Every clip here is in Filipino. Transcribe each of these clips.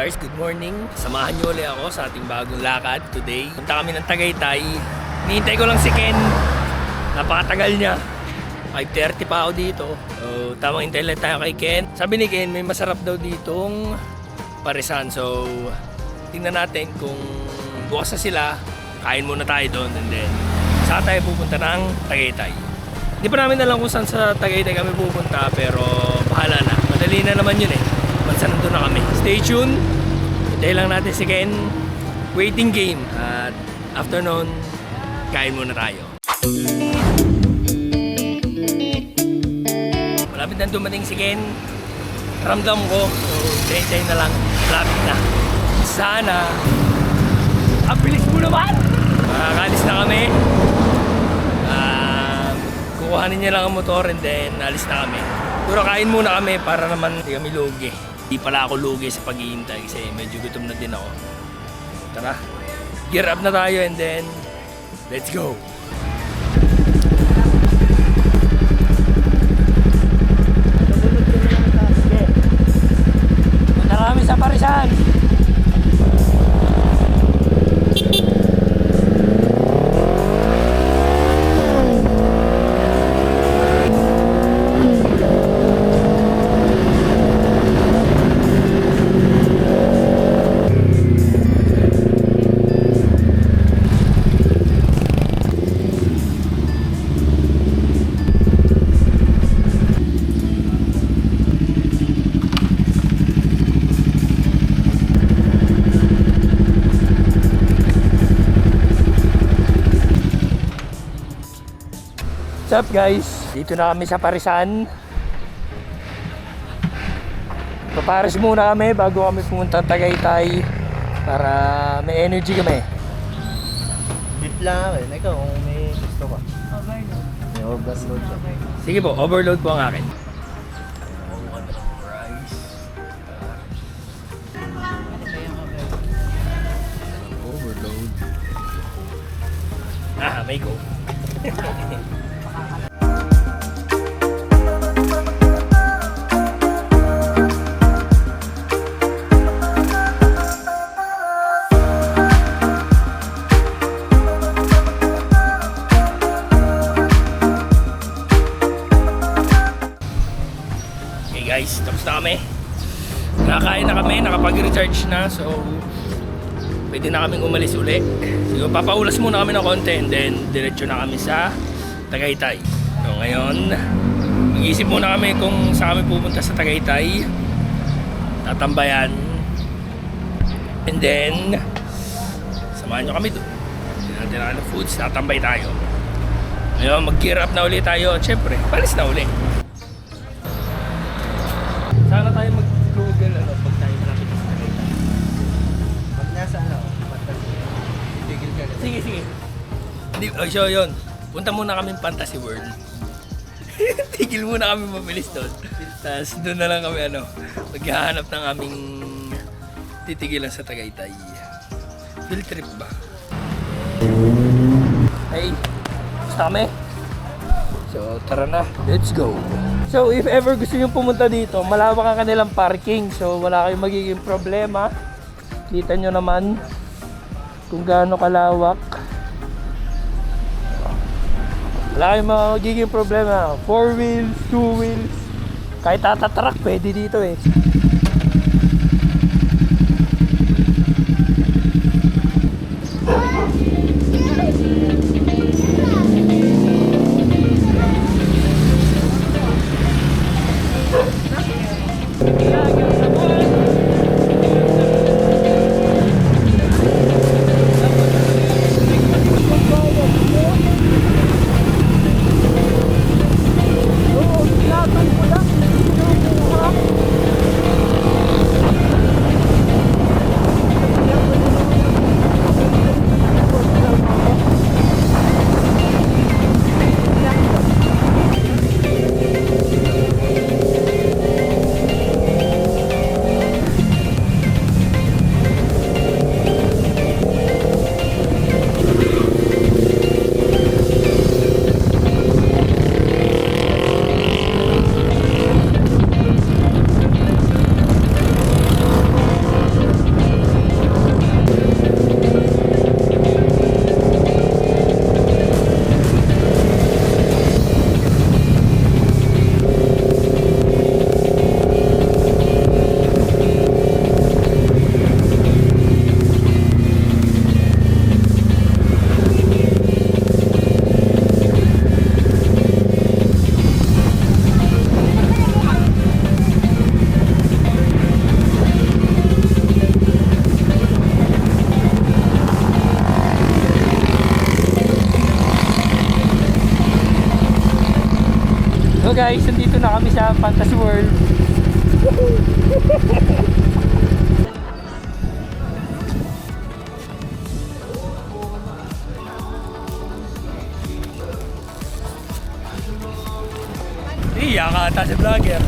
guys, good morning. Samahan niyo ulit ako sa ating bagong lakad today. Punta kami ng Tagaytay. Hinihintay ko lang si Ken. Napakatagal niya. 5:30 pa ako dito. So, tamang hintay lang tayo kay Ken. Sabi ni Ken, may masarap daw ditong parisan. So, tingnan natin kung bukas na sila. Kain muna tayo doon and then saan tayo pupunta ng Tagaytay. Hindi pa namin alam kung saan sa Tagaytay kami pupunta pero bahala na. Madali na naman yun eh. Basta nandun na kami. Stay tuned. Hintay lang natin si Ken. Waiting game. At after nun, kain muna tayo. Malapit na dumating si Ken. Ramdam ko. So, hintay na lang. Malapit na. Sana. Ang bilis mo naman! Makakalis na kami. Kukuhanin niya lang ang motor and then alis na kami. Pero kain muna kami para naman hindi kami lugi. Hindi pala ako lugi sa paghihintay kasi medyo gutom na din ako. Tara, gear up na tayo and then let's go! Punta na kami sa Parisan! What's up guys? Dito na kami sa Parisan. Papares muna kami bago kami pumunta Tagaytay para may energy kami. Beef lang ako eh. Ikaw kung may gusto ka. Overload. May overload ka. Sige po, overload po ang akin. Overload. May go. Guys, tapos na kami. Nakakain na kami, nakapag-recharge na. So, pwede na kaming umalis uli. So, papaulas muna kami ng konti and then diretso na kami sa Tagaytay. So, ngayon, mag-iisip muna kami kung saan kami pupunta sa Tagaytay. Tatambayan. And then, samahan nyo kami doon. Hindi natin na ng foods, tatambay tayo. Ngayon, mag-gear up na uli tayo. At syempre, palis na uli. Sana tayo mag-google pag tayo malapit sa Tagaytay. Pag nasa titigil ka. Sige. So yun, punta muna kami Fantasy World. Tigil muna kami mabilis doon. Tapos doon na lang kami maghahanap ng aming titigilan sa Tagaytay. Field trip ba? Hey, gusto kami? So tara na, let's go! So if ever gusto nyo pumunta dito, malawak ang kanilang parking. So wala kayong magiging problema. Kita nyo naman kung gaano kalawak. Wala kayong magiging problema. 4 wheels, 2 wheels. Kahit tatatrak, pwede dito eh. guys, nandito na kami sa Fantasy World. Iya ka ata si vlogger.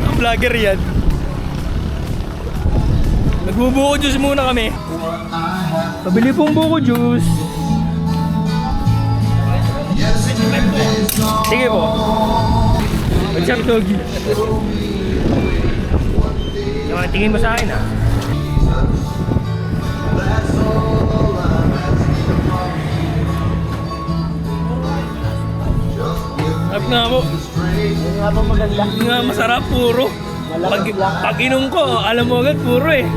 Ang vlogger yan. Nagbubuko juice muna kami. Pabili pong buko juice. Sige po. What's up, doggy? Tingin mo sa akin, ha? Sarap nga po. Yung nga ba maganda? Hindi nga masarap, puro. Pag inom ko, alam mo agad, puro eh.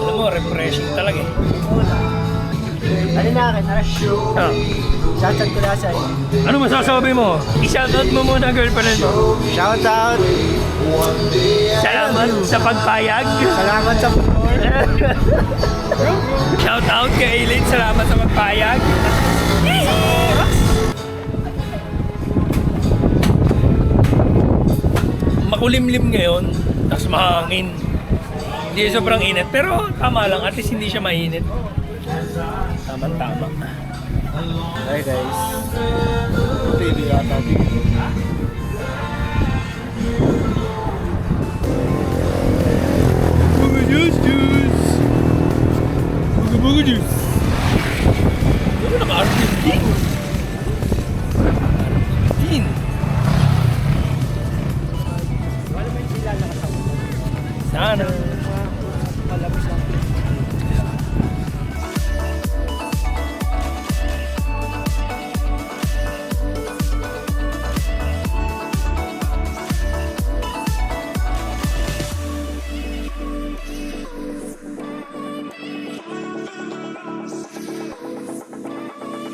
Alam mo, refreshing talaga eh. Ano na akin? Ah, Shoutout ko na sa'yo. ano masasabi mo? I-shoutout mo muna ang girlfriend mo. Shoutout! Salamat sa pagpayag. Salamat sa support. Shoutout kay Eileen, salamat sa pagpayag. Makulimlim ngayon, tapos mahangin. Hindi sobrang init, pero tama lang, at least hindi siya mainit. Tama-tama. Hi guys. TV yata dito. Bugo juice! Bugo juice! Ano naka-Argentine? Argentine! Sana.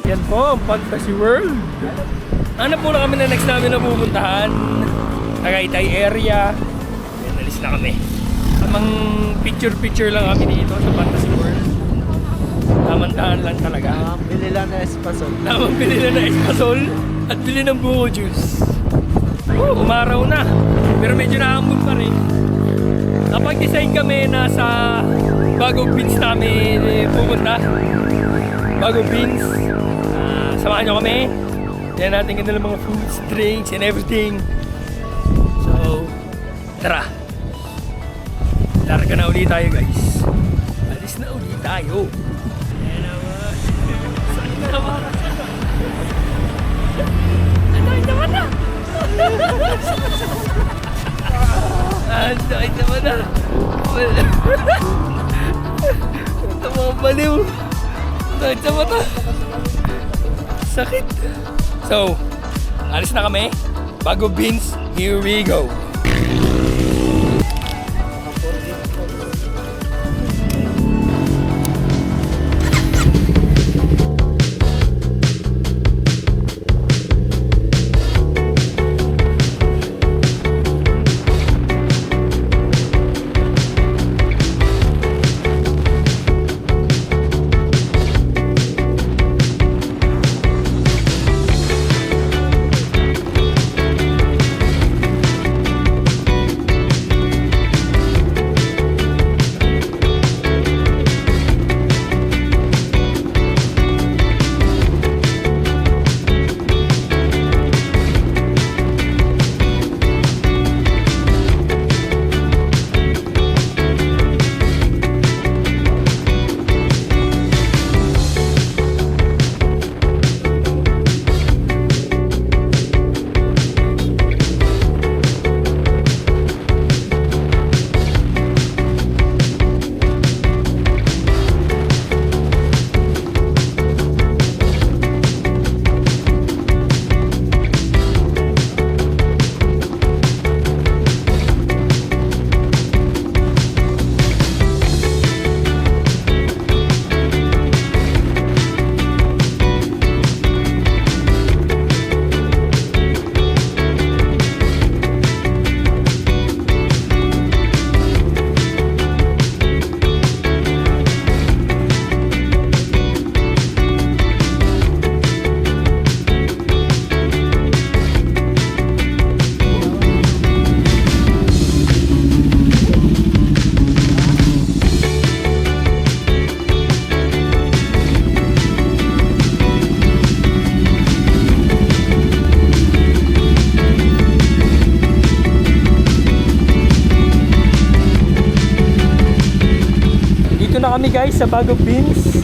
Yan po, ang Fantasy World. Hanap muna kami na next namin na pupuntahan. Tagaytay area. Yan, alis na kami. Tamang picture-picture lang kami dito sa Fantasy World. Tamang-daan lang talaga. Bili lang na espasol. Tamang bili na ng espasol at bili ng buko juice. Umaraw na. Pero medyo nakambog pa rin. Napag-decide kami na sa Bagong Beans namin pupunta. Bagong Beans. Samahan nyo kami. Yan natin ganda ng mga foods, drinks, and everything. So, tara. Larga na ulit tayo, guys. Alis na ulit tayo. Ayan naman. Saan naman? Anday naman na! Anday naman na! Ito mga baliw. Anday sa mata. Sakit. So, alis na kami. Bagong Beans, here we go. kami guys sa Bag of Beans.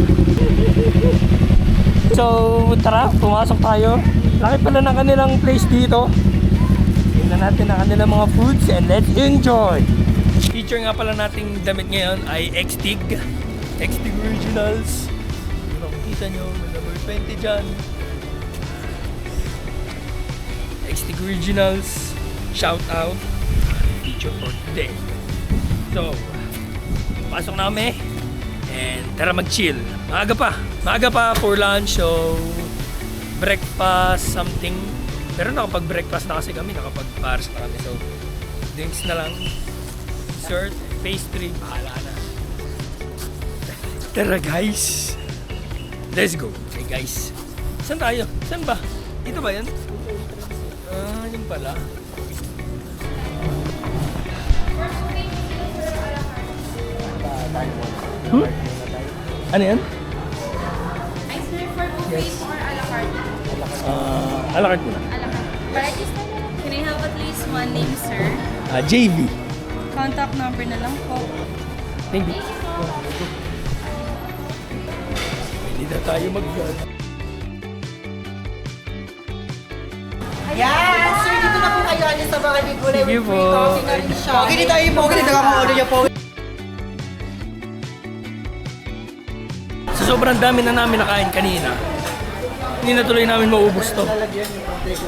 So tara, pumasok tayo. Laki pala ng kanilang place dito. Tingnan natin ang kanilang mga foods and let's enjoy! Feature nga pala nating damit ngayon ay X-Tig. X-Tig Originals. Kung nakikita nyo, may number 20 dyan. X-Tig Originals. Shout out. Feature for today. So, pasok na kami. And tara mag-chill. Maaga pa for lunch. So, breakfast, something. Pero nakapag-breakfast na kasi kami. Nakapag-pares na kami. So, drinks na lang. Dessert, pastry, bahala na. Tara guys. Let's go. Okay guys. Saan tayo? Saan ba? Ito ba yan? Ah, yun pala. Ano yan? Ice cream for buffet or a la carte? A la carte muna. A la carte. Register na lang. Can I have at least one name, sir? JV. Contact number na lang po. Thank you. Hindi na tayo mag-vlog. Yes! Sir, dito na po kayo alis sa mga ligulay Sige with free po. coffee na rin siya. Okay, dito tayo po. Okay, dito ako niya po. So sobrang dami na namin nakain kanina. Hindi na tuloy namin maubos to.